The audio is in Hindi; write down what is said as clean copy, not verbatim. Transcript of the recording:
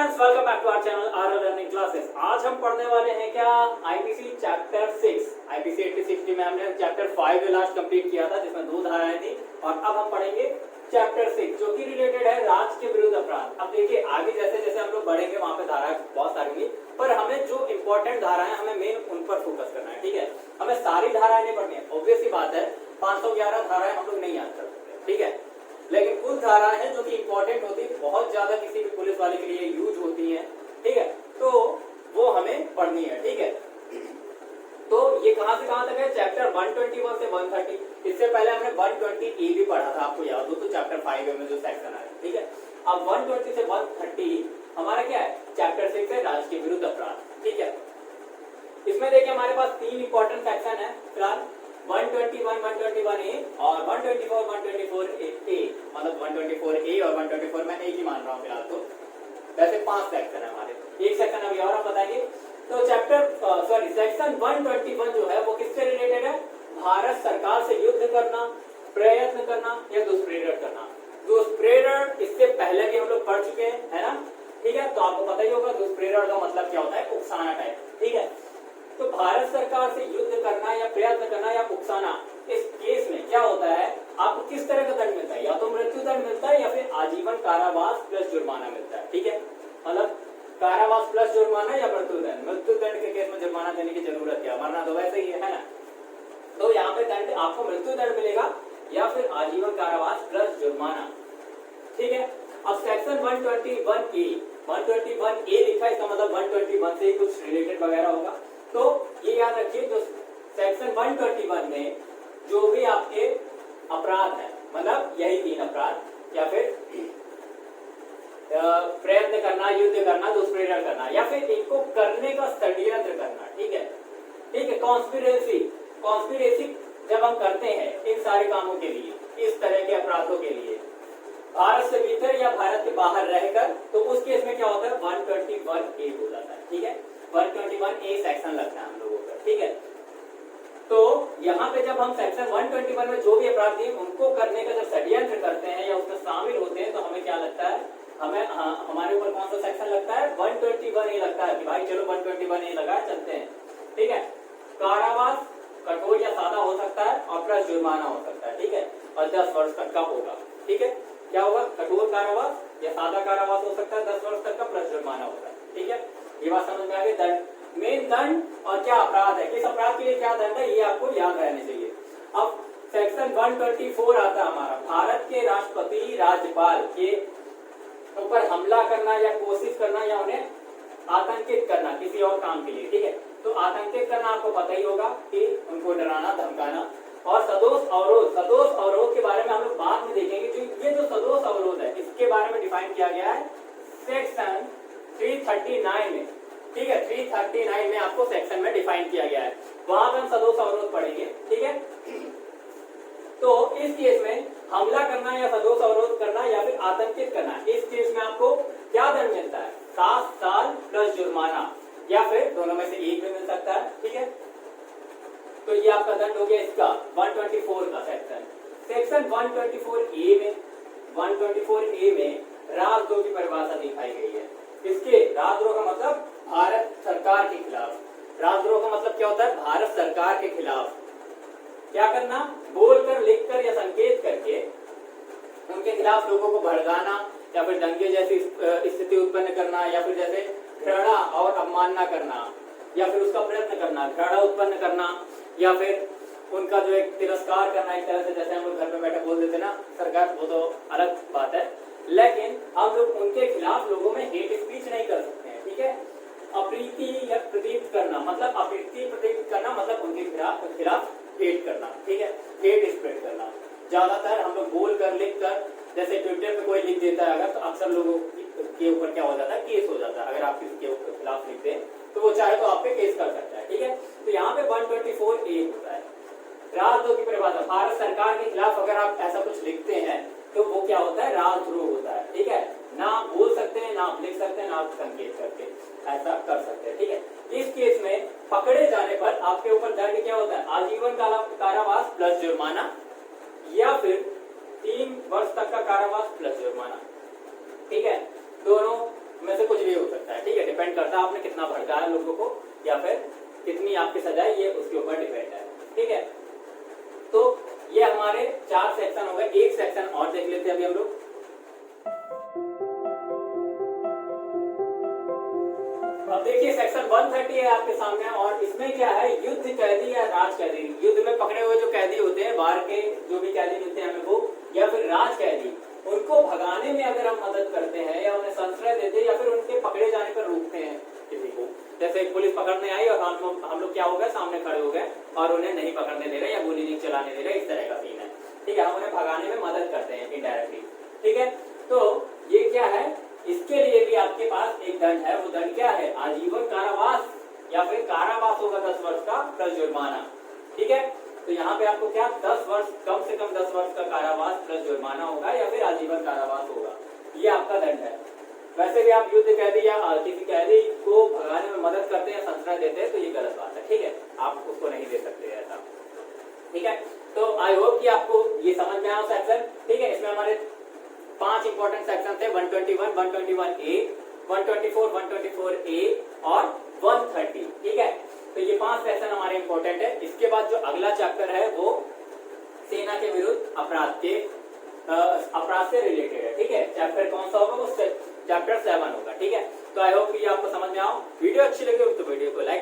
Friends, welcome back to our channel RL learning classes. आज हम पढ़ने वाले हैं क्या आईपीसी चैप्टर 6। आईपीसी 86 में हमने चैप्टर 5 लास्ट कंप्लीट किया था जिसमें 2 धाराएं थी और अब हम पढ़ेंगे चैप्टर 6 जो कि रिलेटेड है राज्य के विरुद्ध अपराध। अब देखिए आगे जैसे जैसे हम लोग बढ़ेंगे वहां पे धाराएं बहुत सारी होंगी, पर हमें जो इंपॉर्टेंट धाराएं हमें मेन उन पर फोकस करना है। ठीक है, हमें सारी धाराएं नहीं पढ़नी है। ऑब्वियस सी बात है 511 धाराएं हम लोग नहीं याद कर सकते, ठीक है, लेकिन कुछ धाराएं हैं जो कि इंपॉर्टेंट होती है, बहुत ज्यादा किसी भी पुलिस वाले के लिए यूज होती हैं, ठीक है, तो वो हमें पढ़नी है। ठीक है, तो ये कहां से कहां तक है? चैप्टर 121 से 130। इससे पहले हमने 120 ए भी पढ़ा था, आपको याद हो तो चैप्टर 5 में जो सेक्शन आया, ठीक है। अब 120 से 130 हमारा क्या है? चैप्टर 6 है राज्य के विरुद्ध अपराध। ठीक है, इसमें देखिए हमारे पास 3 इंपॉर्टेंट सेक्शन है फिलहाल, 121, 121A और 124, 124A, मतलब 124A और 124 मैं एक ही मान रहा हूँ फिलहाल। तो वैसे 5 सेक्शन है हमारे, एक सेक्शन अभी और हम बताएंगे। तो सेक्शन 121 जो है वो किससे रिलेटेड है? भारत सरकार से युद्ध करना, प्रयत्न करना या दुष्प्रेरण करना। दुष्प्रेरण इससे पहले भी हम लोग पढ़ चुके हैं, है ना, ठीक है, तो आपको पता ही होगा दुष्प्रेरण का मतलब क्या होता है, उकसाना टाइप। ठीक है, तो भारत सरकार से युद्ध करना या प्रयत्न करना या उकसाना, इस केस में क्या होता है, आपको किस तरह का दंड मिलता है? या तो मृत्यु दंड मिलता है या फिर आजीवन कारावास प्लस जुर्माना मिलता है। ठीक है, मतलब कारावास प्लस जुर्माना या मृत्यु दंड। मृत्यु दंड के केस में जुर्माना देने की जरूरत क्या, मरना तो वैसे ही है ना। तो यहाँ पे दंड आपको मृत्यु दंड मिलेगा या फिर आजीवन कारावास प्लस जुर्माना। ठीक है, अब सेक्शन 121A लिखा है, इसका मतलब 121 से कुछ रिलेटेड वगैरह होगा। तो ये याद रखिए, जो सेक्शन 121 में जो भी आपके अपराध है, मतलब यही 3 अपराध, या फिर प्रयत्न करना, युद्ध करना, दुष्प्रेरण करना, या फिर इनको करने का षड्यंत्र करना। ठीक है, ठीक है, कॉन्स्पिरेसी जब हम करते हैं इन सारे कामों के लिए, इस तरह के अपराधों के लिए भारत से भीतर या भारत के बाहर रहकर, तो उस केस में क्या होता है? 121A हो जाता है। ठीक है, 121A सेक्शन लगता है हम लोगों का। ठीक है, तो यहाँ पे जब हम सेक्शन 121 में जो भी अपराध दिए उनको करने का जब षड्यंत्र करते हैं या उसमें शामिल होते हैं, तो हमें क्या लगता है? हमें हमारे ऊपर कौन सा सेक्शन लगता है? 121A लगता है कि भाई चलो 121A लगा चलते हैं। ठीक है, कारावास कठोर या सादा हो सकता है और प्लस जुर्माना हो सकता है। ठीक है, और 10 वर्ष तक का होगा। ठीक है, क्या होगा? कठोर कारावास या सादा कारावास हो सकता है, 10 वर्ष तक का प्लस जुर्माना होगा। ठीक है, ये बात समझ में आ गई। दंड, मेन दंड और क्या अपराध है, किस अपराध के लिए क्या दंड है, ये आपको याद रहने चाहिए। अब सेक्शन 124 आता है हमारा, भारत के राष्ट्रपति राज्यपाल के ऊपर हमला करना या कोशिश करना या उन्हें आतंकित करना किसी और काम के लिए। ठीक है, तो आतंकित करना आपको पता ही होगा कि उनको डराना धमकाना। और सदोष अवरोध के बारे में हम लोग बाद में देखेंगे। ये जो सदोष अवरोध है इसके बारे में डिफाइन किया गया है सेक्शन 339 में। ठीक है, 339 में आपको सेक्शन में डिफाइन किया गया है, वहां पर हम सदोष अवरोध पढ़ेंगे। ठीक है, तो इस केस में हमला करना या सदोष अवरोध करना या फिर आतंकित करना, इस केस में आपको क्या दंड मिलता है? 7 साल प्लस जुर्माना, या फिर दोनों में से एक भी मिल सकता है। ठीक है, तो ये आपका दंड हो गया इसका 124 का सेक्शन। सेक्शन 124A में राजद्रोह की परिभाषा दिखाई गई है। इसके राजद्रोह का मतलब भारत सरकार के खिलाफ। राजद्रोह का मतलब क्या होता है? भारत सरकार के खिलाफ क्या करना? बोलकर, लिखकर या संकेत करके उनके खिलाफ लोगों को भड़काना या फिर दंगे जैसी स्थिति उत्पन्न करना, या फिर जैसे घृणा और अवमानना करना, या फिर उसका प्रयत्न करना, घृणा उत्पन्न करना, या फिर उनका जो एक तिरस्कार करना, एक तरह से जैसे हम लोग घर में बैठे बोल देते ना सरकार, वो तो अलग बात है, लेकिन हम लोग उनके खिलाफ लोगों में हेट स्पीच नहीं कर सकते हैं। ठीक है, अप्रीति या प्रदीप्त करना, मतलब अप्रीति प्रदीप्त करना मतलब उनके खिलाफ हेट करना। ठीक है, हेट स्प्रेड करना। ज्यादातर हम लोग बोल कर, लिख कर, जैसे ट्विटर पे कोई लिख देता है अगर, तो अक्सर लोगों के ऊपर क्या हो जाता है? केस हो जाता है। अगर आप किसी के खिलाफ लिखते हैं तो वो चाहे तो आप पे केस कर सकता है। ठीक है, तो यहाँ पे 124A होता है राजद्रोह की परिभाषा। भारत सरकार के खिलाफ अगर आप ऐसा कुछ लिखते हैं तो वो क्या होता है? राजद्रोह होता है। ठीक है, ना आप बोल सकते हैं, ना आप लिख सकते हैं, ना आप संकेत करके ऐसा कर सकते हैं। ठीक है, इस केस में पकड़े जाने पर आपके ऊपर दंड क्या होता है? आजीवन कारावास प्लस जुर्माना, या फिर 3 वर्ष तक का कारावास प्लस जुर्माना। ठीक है, दोनों में से कुछ भी हो हजार लोगों को या फिर कितनी आपकी सजा है, ये उसके ऊपर डिपेंड है। ठीक है, तो ये हमारे 4 सेक्शन हो गए। एक सेक्शन और देख लेते हैं अभी हम लोग। अब देखिए सेक्शन 130 है आपके सामने, और इसमें क्या है, युद्ध कैदी या राज कैदी, युद्ध में पकड़े हुए जो कैदी होते हैं, बाहर के जो भी कैदी मिलते हैं हमें वो, या फिर राज कैदी, उनको भगाने में अगर हम मदद करते हैं या उन्हें संश्रय देते हैं या फिर उनके पकड़े जाने पर रोकते हैं किसी को, जैसे पुलिस पकड़ने आई और हम लोग क्या हो गए, सामने खड़े हो गए और उन्हें नहीं पकड़ने दे रहे या गोली नहीं चलाने दे रहे, इस तरह का सीन है। ठीक है, हम उन्हें भगाने में मदद करते हैं इनडायरेक्टली। ठीक है, तो ये क्या है, इसके लिए भी आपके पास एक दंड है। वो दंड क्या है, आजीवन कारावास या फिर कारावास होगा 10 वर्ष का प्लस जुर्माना। ठीक है, तो यहाँ पे आपको क्या 10 वर्ष, कम से कम 10 वर्ष का कारावास प्लस जुर्माना होगा या फिर आजीवन कारावास होगा, ये आपका दंड है। वैसे भी आप युद्ध कैदी या किसी कैदी को भगाने में मदद करते हैं, संश्रय देते हैं, तो ये गलत बात है। ठीक है, आप उसको नहीं दे सकते ऐसा। ठीक है, तो आई होप कि आपको ये समझ में आया सेक्शन। ठीक है, इसमें हमारे 5 इंपॉर्टेंट सेक्शन थे, 121, 121A, 124, 124A और 130। ठीक है, तो ये 5 सेक्शन हमारे इंपॉर्टेंट है। इसके बाद जो अगला चैप्टर है वो सेना के विरुद्ध अपराध से रिलेटेड है। ठीक है, चैप्टर कौन सा होगा, वो चैप्टर 7 होगा। ठीक है, तो आई होप कि आपको समझ में आओ। वीडियो अच्छी लगी हो तो वीडियो को लाइक